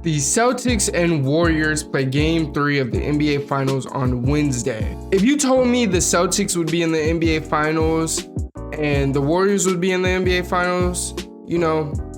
The Celtics and Warriors play Game 3 of the NBA Finals on Wednesday. If you told me the Celtics would be in the NBA Finals and the Warriors would be in the NBA Finals,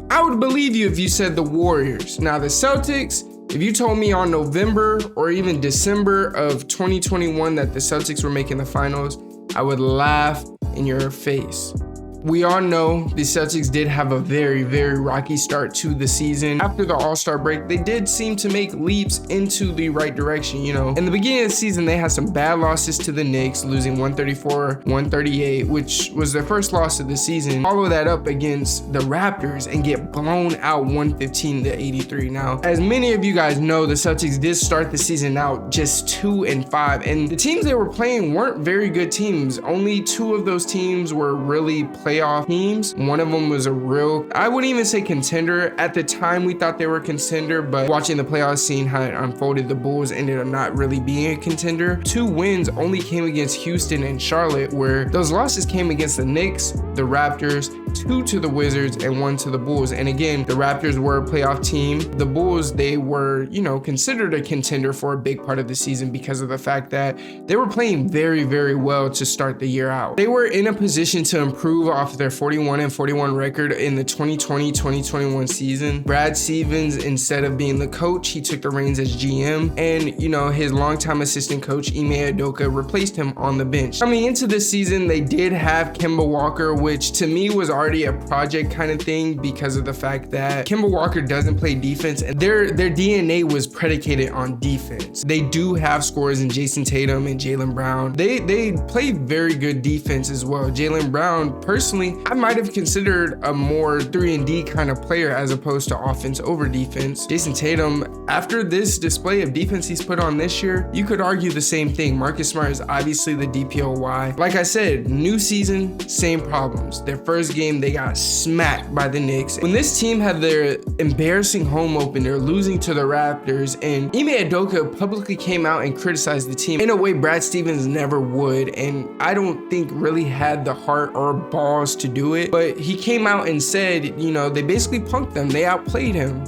I would believe you if you said the Warriors. Now the Celtics, if you told me on November or even December of 2021 that the Celtics were making the finals, I would laugh in your face. We all know the Celtics did have a very, very rocky start to the season. After the All-Star break, they did seem to make leaps into the right direction, In the beginning of the season, they had some bad losses to the Knicks, losing 134-138, which was their first loss of the season. Follow that up against the Raptors and get blown out 115-83. Now, as many of you guys know, the Celtics did start the season out just 2-5, and the teams they were playing weren't very good teams. Only two of those teams were really playoff teams. One of them was a real, I wouldn't even say contender. At the time, we thought they were a contender, but watching the playoffs, seeing how it unfolded, the Bulls ended up not really being a contender. 2 wins only came against Houston and Charlotte, where those losses came against the Knicks, the Raptors, 2 to the Wizards, and 1 to the Bulls. And again, the Raptors were a playoff team. The Bulls, they were, considered a contender for a big part of the season because of the fact that they were playing very, very well to start the year out. They were in a position to improve off their 41-41 record in the 2020-2021 season. Brad Stevens, instead of being the coach, he took the reins as GM, and his longtime assistant coach Ime Udoka replaced him on the bench. Coming into this season, they did have Kemba Walker, which to me was already a project kind of thing because of the fact that Kemba Walker doesn't play defense, and their DNA was predicated on defense. They do have scorers in Jason Tatum and Jaylen Brown. They play very good defense as well. Jaylen Brown, personally, I might have considered a more 3-and-D kind of player as opposed to offense over defense. Jason Tatum, after this display of defense he's put on this year, you could argue the same thing. Marcus Smart is obviously the DPOY. Like I said, new season, same problems. Their first game, they got smacked by the Knicks. When this team had their embarrassing home opener, losing to the Raptors, and Ime Udoka publicly came out and criticized the team in a way Brad Stevens never would, and I don't think really had the heart or balls to do it, but he came out and said, they basically punked them. They outplayed him,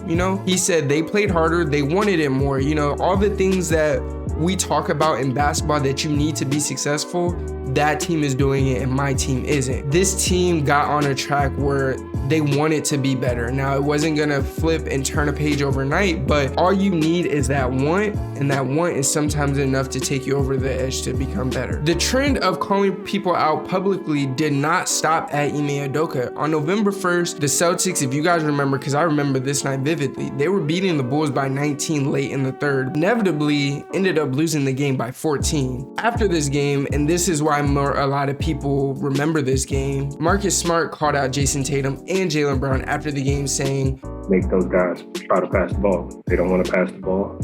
He said they played harder, they wanted it more, all the things that we talk about in basketball that you need to be successful, that team is doing it and my team isn't. This team got on a track where they wanted to be better. Now, it wasn't gonna flip and turn a page overnight, but all you need is that want, and that want is sometimes enough to take you over the edge to become better. The trend of calling people out publicly did not stop at Ime Udoka. On November 1st, the Celtics, if you guys remember, because I remember this night vividly, they were beating the Bulls by 19 late in the third, inevitably ended up losing the game by 14. After this game, and this is why a lot of people remember this game, Marcus Smart called out Jason Tatum and Jaylen Brown after the game, saying, make those guys try to pass the ball. They don't want to pass the ball,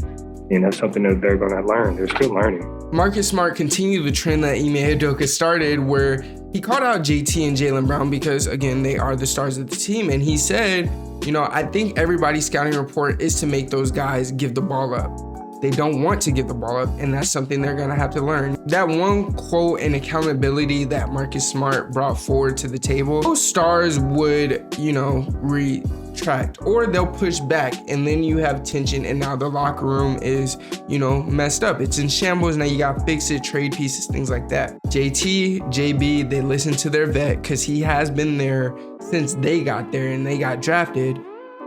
and that's something that they're going to learn. They're still learning. Marcus Smart continued the trend that Ime Udoka started, where he called out JT and Jaylen Brown because, again, they are the stars of the team, and he said, I think everybody's scouting report is to make those guys give the ball up. They don't want to give the ball up, and that's something they're gonna have to learn. That one quote and accountability that Marcus Smart brought forward to the table, those stars would, retract, or they'll push back, and then you have tension, and now the locker room is, messed up. It's in shambles. Now you gotta fix it, trade pieces, things like that. JT, JB, they listen to their vet because he has been there since they got there and they got drafted.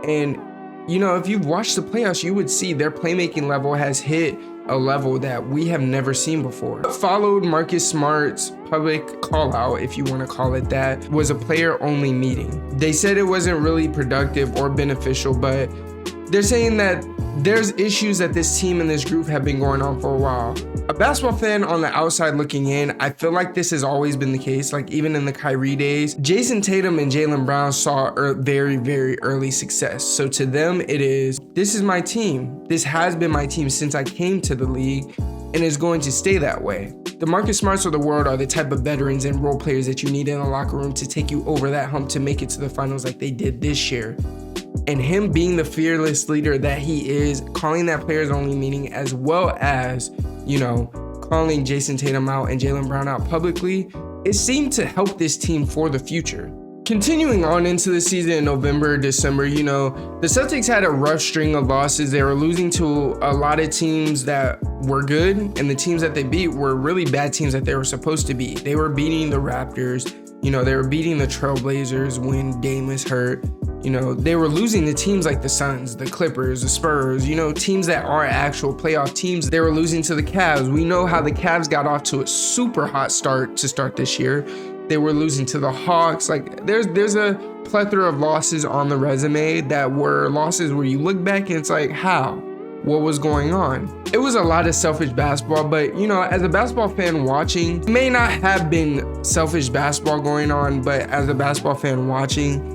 And if you've watched the playoffs, you would see their playmaking level has hit a level that we have never seen before. What followed Marcus Smart's public call out, if you want to call it that, was a player-only meeting. They said it wasn't really productive or beneficial, but they're saying that there's issues that this team and this group have been going on for a while. A basketball fan on the outside looking in, I feel like this has always been the case. Like even in the Kyrie days, Jason Tatum and Jaylen Brown saw very, very early success. So to them, it is, this is my team. This has been my team since I came to the league, and is going to stay that way. The Marcus Smarts of the world are the type of veterans and role players that you need in a locker room to take you over that hump to make it to the finals like they did this year. And him being the fearless leader that he is, calling that players only meeting, as well as, calling Jason Tatum out and Jaylen Brown out publicly, it seemed to help this team for the future. Continuing on into the season in November, December, the Celtics had a rough string of losses. They were losing to a lot of teams that were good, and the teams that they beat were really bad teams that they were supposed to beat. They were beating the Raptors, they were beating the Trailblazers when Dame was hurt. They were losing to teams like the Suns, the Clippers, the Spurs, teams that are actual playoff teams. They were losing to the Cavs. We know how the Cavs got off to a super hot start to start this year. They were losing to the Hawks. Like there's a plethora of losses on the resume that were losses where you look back and it's like, how? What was going on? It was a lot of selfish basketball, but as a basketball fan watching, it may not have been selfish basketball going on, but as a basketball fan watching,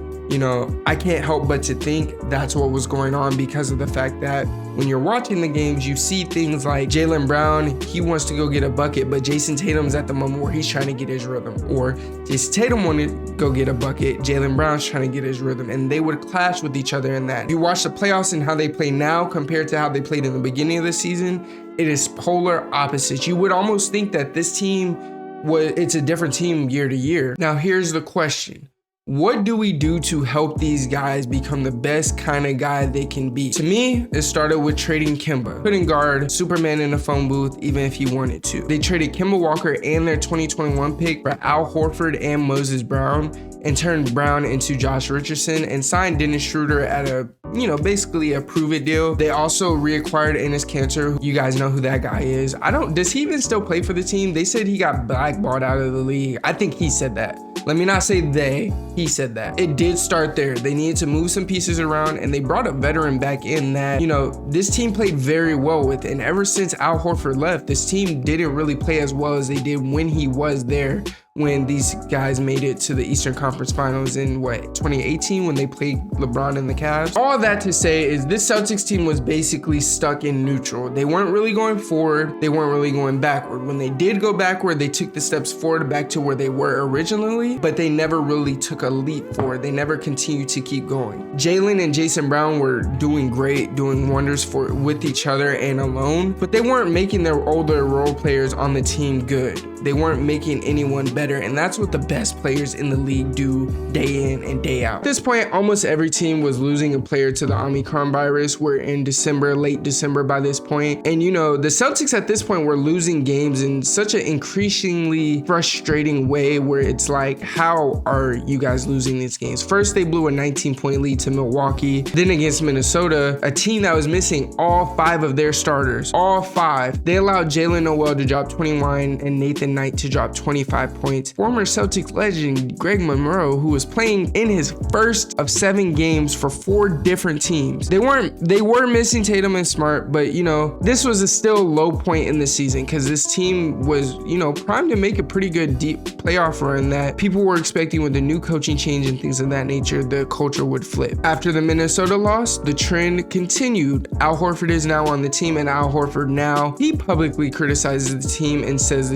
I can't help but to think that's what was going on because of the fact that when you're watching the games, you see things like Jaylen Brown, he wants to go get a bucket, but Jason Tatum's at the moment where he's trying to get his rhythm. Or Jason Tatum wanted to go get a bucket, Jaylen Brown's trying to get his rhythm, and they would clash with each other in that. If you watch the playoffs and how they play now compared to how they played in the beginning of the season, it is polar opposites. You would almost think that this team it's a different team year to year. Now, here's the question. What do we do to help these guys become the best kind of guy they can be? To me, it started with trading Kemba. Couldn't guard Superman in a phone booth even if he wanted to. They traded Kemba Walker and their 2021 pick for Al Horford and Moses Brown and turned Brown into Josh Richardson and signed Dennis Schroeder at a, basically a prove-it deal. They also reacquired Enes Kanter. You guys know who that guy is. Does he even still play for the team? They said he got blackballed out of the league. I think he said that. Let me not say they, he said that. It did start there. They needed to move some pieces around and they brought a veteran back in that, this team played very well with. And ever since Al Horford left, this team didn't really play as well as they did when he was there, when these guys made it to the Eastern Conference Finals in 2018 when they played LeBron and the Cavs. All that to say is this Celtics team was basically stuck in neutral. They weren't really going forward. They weren't really going backward. When they did go backward, they took the steps forward back to where they were originally, but they never really took a leap forward. They never continued to keep going. Jaylen and Jason Brown were doing great, doing wonders with each other and alone, but they weren't making their older role players on the team good. They weren't making anyone better, and that's what the best players in the league do day in and day out. At this point, almost every team was losing a player to the Omicron virus. We're in December, late December by this point, and the Celtics at this point were losing games in such an increasingly frustrating way where it's like, how are you guys losing these games? First, they blew a 19-point lead to Milwaukee. Then against Minnesota, a team that was missing all 5 of their starters, all 5. They allowed Jalen Noel to drop 21 and Nathan Knight to drop 25 points. Former Celtics legend Greg Monroe, who was playing in his first of 7 games for 4 different teams. They were missing Tatum and Smart, but this was a still low point in the season because this team was, primed to make a pretty good deep playoff run that people were expecting with the new coaching change and things of that nature, the culture would flip. After the Minnesota loss, the trend continued. Al Horford is now on the team, and Al Horford now, he publicly criticizes the team and says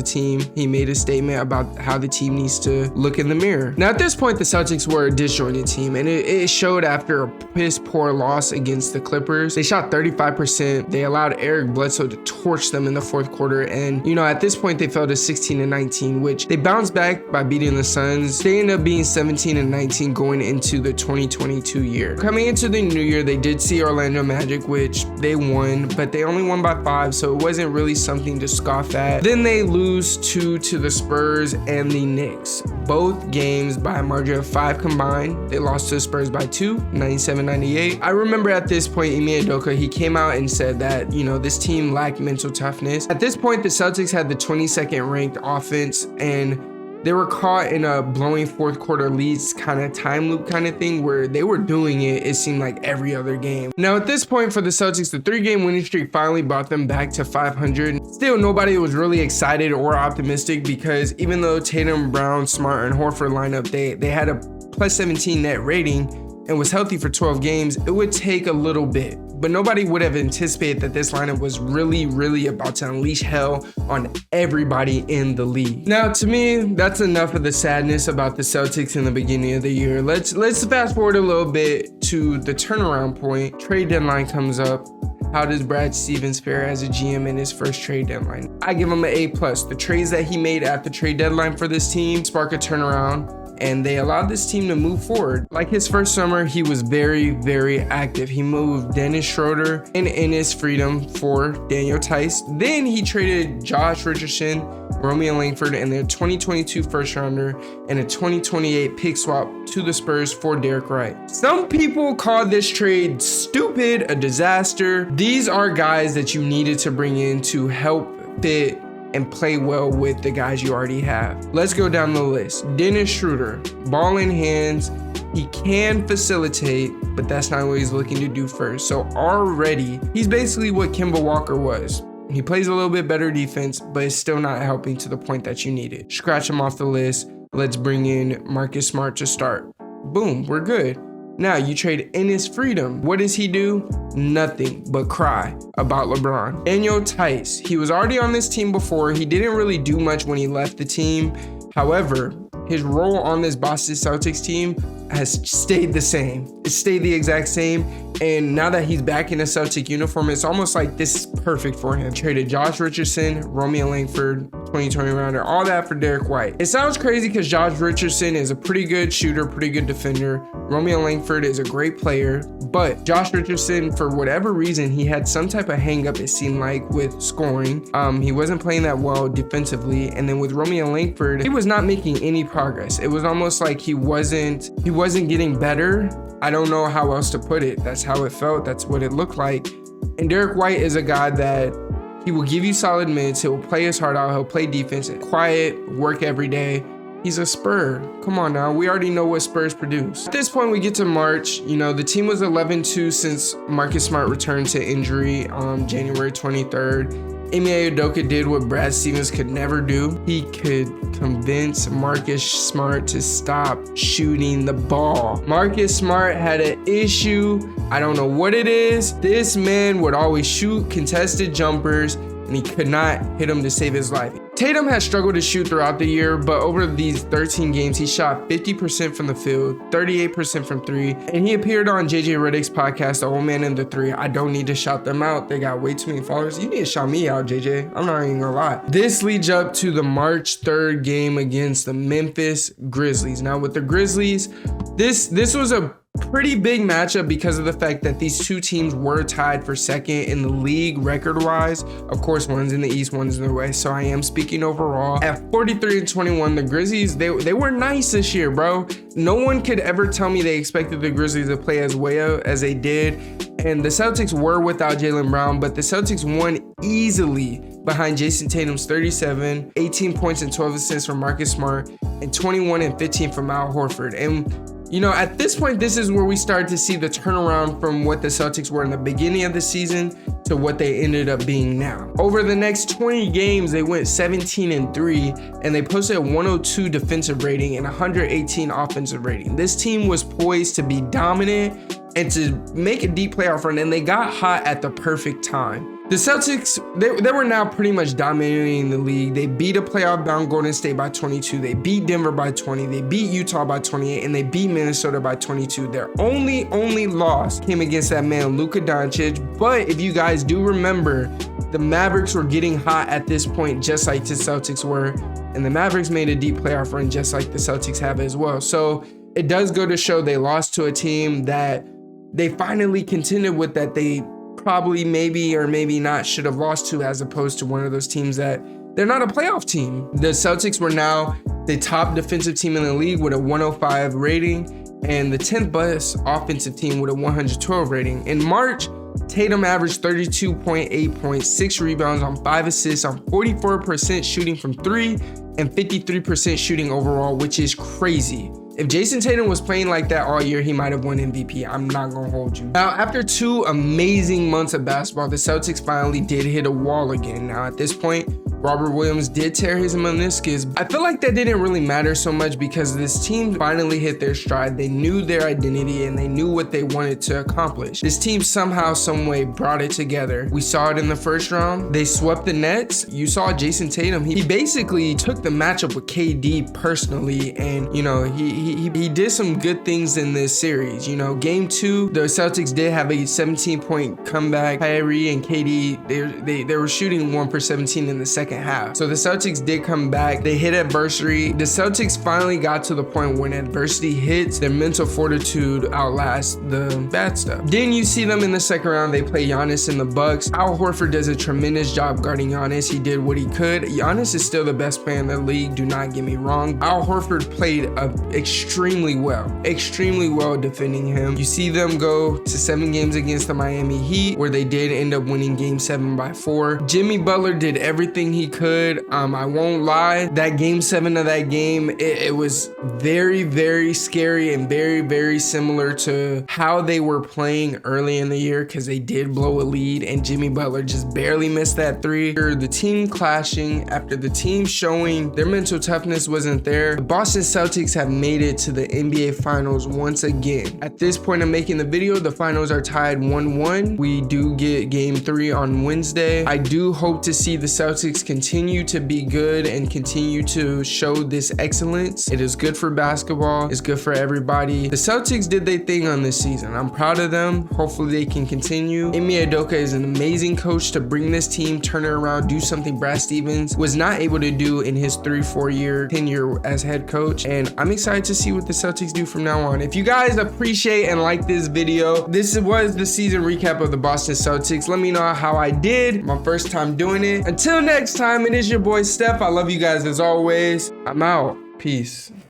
he made a statement about how the team needs to look in the mirror. Now at this point, the Celtics were a disjointed team, and it showed after a piss poor loss against the Clippers. They shot 35%. They allowed Eric Bledsoe to torch them in the 4th quarter, and at this point they fell to 16-19, which they bounced back by beating the Suns. They ended up being 17-19 going into the 2022 year. Coming into the new year, they did see Orlando Magic, which they won, but they only won by 5, so it wasn't really something to scoff at. Then they lose 2 to the Spurs and the Knicks. Both games by a margin of 5 combined. They lost to the Spurs by 2, 97-98. I remember at this point, Ime Udoka, he came out and said that, this team lacked mental toughness. At this point, the Celtics had the 22nd ranked offense, and they were caught in a blowing 4th quarter leads kind of time loop kind of thing where they were doing it seemed like every other game. Now at this point for the Celtics, the 3-game winning streak finally brought them back to 500. Still, nobody was really excited or optimistic because even though Tatum, Brown, Smart, and Horford lineup, they had a plus 17 net rating and was healthy for 12 games, it would take a little bit. But nobody would have anticipated that this lineup was really about to unleash hell on everybody in the league. Now, to me, that's enough of the sadness about the Celtics in the beginning of the year. Let's fast forward a little bit to the turnaround point. Trade deadline comes up. How does Brad Stevens fare as a GM in his first trade deadline? I give him an A+. The trades that he made at the trade deadline for this team spark a turnaround. and they allowed this team to move forward. Like his first summer, he was very, very active. He moved Dennis Schroeder and Enes Freedom for Daniel Tice. Then he traded Josh Richardson, Romeo Langford, and their 2022 first rounder and a 2028 pick swap to the Spurs for Derek Wright. Some people call this trade stupid, a disaster. These are guys that you needed to bring in to help fit and play well with the guys you already have. Let's go down the list. Dennis Schroeder, ball in hands. He can facilitate, but that's not what he's looking to do first. So already, he's basically what Kemba Walker was. He plays a little bit better defense, but it's still not helping to the point that you needed. Scratch him off the list. Let's bring in Marcus Smart to start. Boom, we're good. Now you trade Enes Freedom. What does he do? Nothing but cry about LeBron. Daniel Tice, he was already on this team before. He didn't really do much when he left the team. However, his role on this Boston Celtics team has stayed the same. It stayed the exact same. And now that he's back in a Celtic uniform, it's almost like this is perfect for him. Traded Josh Richardson, Romeo Langford, 2020 rounder, all that for Derek White. It sounds crazy because Josh Richardson is a pretty good shooter, pretty good defender. Romeo Langford is a great player, but Josh Richardson, for whatever reason, he had some type of hang up, it seemed like, with scoring. He wasn't playing that well defensively. And then with Romeo Langford, he was not making any progress. It was almost like he wasn't getting better. I don't know how else to put it. That's how it felt. That's what it looked like. And Derek White is a guy that he will give you solid minutes. He'll play his heart out. He'll play defense, quiet, work every day. He's a Spur. Come on now. We already know what Spurs produce. At this point, we get to March. You know, the team was 11-2 since Marcus Smart returned to injury on January 23rd. Ime Udoka did what Brad Stevens could never do. He could convince Marcus Smart to stop shooting the ball. Marcus Smart had an issue. I don't know what it is. This man would always shoot contested jumpers, and he could not hit them to save his life. Tatum has struggled to shoot throughout the year, but over these 13 games, he shot 50% from the field, 38% from three, and he appeared on JJ Redick's podcast, The Old Man in the Three. I don't need to shout them out. They got way too many followers. You need to shout me out, JJ. I'm not even gonna lie. This leads up to the March 3rd game against the Memphis Grizzlies. Now with the Grizzlies, this was a pretty big matchup because of the fact that these two teams were tied for second in the league record-wise. Of course, one's in the East, one's in the West, so I am speaking overall. At 43-21, the Grizzlies, they were nice this year, bro. No one could ever tell me they expected the Grizzlies to play as well as they did. And the Celtics were without Jaylen Brown, but the Celtics won easily behind Jason Tatum's 37, 18 points and 12 assists from Marcus Smart, and 21 and 15 from Al Horford. And you know, at this point, this is where we started to see the turnaround from what the Celtics were in the beginning of the season to what they ended up being now. Over the next 20 games, they went 17-3, and they posted a 102 defensive rating and 118 offensive rating. This team was poised to be dominant and to make a deep playoff run, and they got hot at the perfect time. The Celtics, they were now pretty much dominating the league. They beat a playoff-bound Golden State by 22. They beat Denver by 20. They beat Utah by 28, and they beat Minnesota by 22. Their only loss came against that man, Luka Doncic. But if you guys do remember, the Mavericks were getting hot at this point, just like the Celtics were, and the Mavericks made a deep playoff run, just like the Celtics have as well. So it does go to show they lost to a team that they finally contended with, that they probably maybe or maybe not should have lost to, as opposed to one of those teams that they're not a playoff team. The Celtics were now the top defensive team in the league with a 105 rating and the 10th best offensive team with a 112 rating. In March, Tatum averaged 32.8 points, 6 rebounds on 5 assists on 44% shooting from 3 and 53% shooting overall, which is crazy. If Jason Tatum was playing like that all year, he might have won MVP. I'm not going to hold you. Now, after 2 amazing months of basketball, the Celtics finally did hit a wall again. Now, at this point, Robert Williams did tear his meniscus. I feel like that didn't really matter so much because this team finally hit their stride. They knew their identity and they knew what they wanted to accomplish. This team somehow, some way brought it together. We saw it in the first round. They swept the Nets. You saw Jason Tatum. He basically took the matchup with KD personally, and you know, he did some good things in this series. You know, game 2, the Celtics did have a 17-point comeback. Kyrie and KD, they were shooting 1 for 17 in the second second half. So the Celtics did come back. They hit adversity. The Celtics finally got to the point when adversity hits, their mental fortitude outlasts the bad stuff. Then you see them in the second round. They play Giannis in the Bucks. Al Horford does a tremendous job guarding Giannis. He did what he could. Giannis is still the best player in the league. Do not get me wrong. Al Horford played extremely well defending him. You see them go to 7 games against the Miami Heat, where they did end up winning game 7 by 4. Jimmy Butler did everything he could. I won't lie, that game 7 of that game, it was very scary and very similar to how they were playing early in the year, because they did blow a lead and Jimmy Butler just barely missed that 3. After the team clashing, after the team showing their mental toughness wasn't there, the Boston Celtics have made it to the NBA Finals once again. At this point of making the video, the finals are tied 1-1. We do get game 3 on Wednesday. I do hope to see the Celtics continue to be good and continue to show this excellence. It is good for basketball. It's good for everybody. The Celtics did their thing on this season. I'm proud of them. Hopefully they can continue. Ime Udoka is an amazing coach to bring this team, turn it around, do something Brad Stevens was not able to do in his 3-4 year tenure as head coach. And I'm excited to see what the Celtics do from now on. If you guys appreciate and like this video, this was the season recap of the Boston Celtics. Let me know how I did. My first time doing it. Until next time, it is your boy Steph. I love you guys as always. I'm out. Peace.